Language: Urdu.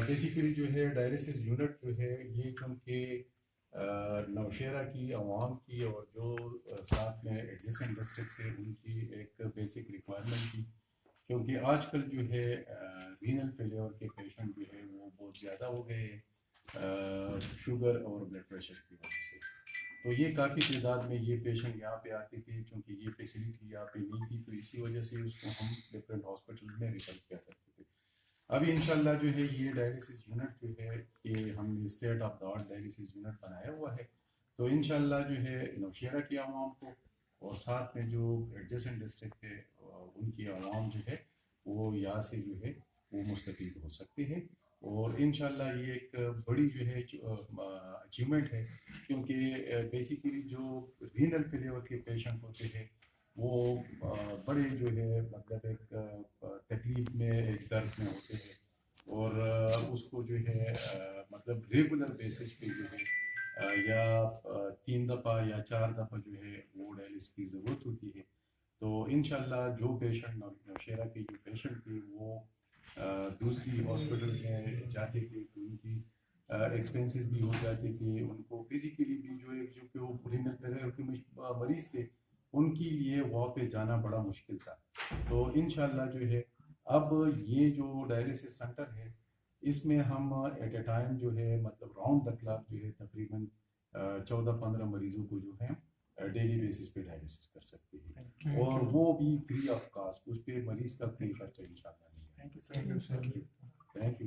بیسیکلی جو ہے ڈائلیسس یونٹ جو ہے یہ چونکہ نوشہرہ کی عوام کی اور جو ساتھ میں ایڈجسنٹ ڈسٹرکٹ سے ان کی ایک بیسک ریکوائرمنٹ تھی، کیونکہ آج کل جو ہے رینل فیلیور کے پیشنٹ جو ہے وہ بہت زیادہ ہو گئے ہیں شوگر اور بلڈ پریشر کی وجہ سے. تو یہ کافی تعداد میں یہ پیشنٹ یہاں پہ آتے تھے، چونکہ یہ فیسلٹی یہاں پہ نہیں تھی، تو اسی وجہ سے اس کو ہم ڈفرینٹ ہاسپٹل میں ریفر کیا کرتے تھے. ابھی انشاءاللہ جو ہے یہ ڈائلیسس یونٹ جو ہے کہ ہم نے state of the art dialysis unit بنایا ہوا ہے. تو انشاءاللہ جو ہے نوشہرہ کی عوام کو اور ساتھ میں جو ایڈجسنٹ ڈسٹرکٹ ہے ان کی عوام جو ہے وہ یہاں سے جو ہے وہ مستفید ہو سکتے ہیں. اور انشاءاللہ یہ ایک بڑی جو ہے اچیومنٹ ہے، کیونکہ بیسیکلی جو رینل فیلیور کے پیشنٹ ہوتے ہیں وہ بڑے جو ہے مطلب ایک تکلیف میں ایک درد میں ہوتے ہیں، اور اس کو جو ہے مطلب ریگولر بیسس پہ جو ہے یا 3 دفعہ یا 4 دفعہ جو ہے وہ ڈائلسس کی ضرورت ہوتی ہے. تو انشاءاللہ جو پیشنٹ نوشہرہ کے جو پیشنٹ تھے وہ دوسری ہاسپٹل میں جاتے تھے تو ان کی ایکسپینسز بھی ہو جاتے تھے، ان کو فزیکلی بھی جو ہے جو کہ وہ رینل فیلیور کے مریض تھے ان کے لیے وہاں پہ جانا بڑا مشکل تھا. تو انشاءاللہ جو ہے اب یہ جو ڈائلیسس سینٹر ہے اس میں ہم ایٹ اے ٹائم جو ہے مطلب راؤنڈ دا کلاک جو ہے تقریباً 14-15 مریضوں کو جو ہے ڈیلی بیسس پہ ڈائلیسس کر سکتے ہیں، اور وہ بھی فری آف کاسٹ، اس پہ مریض کا فری خرچہ انشاءاللہ نہیں ہے. Thank you.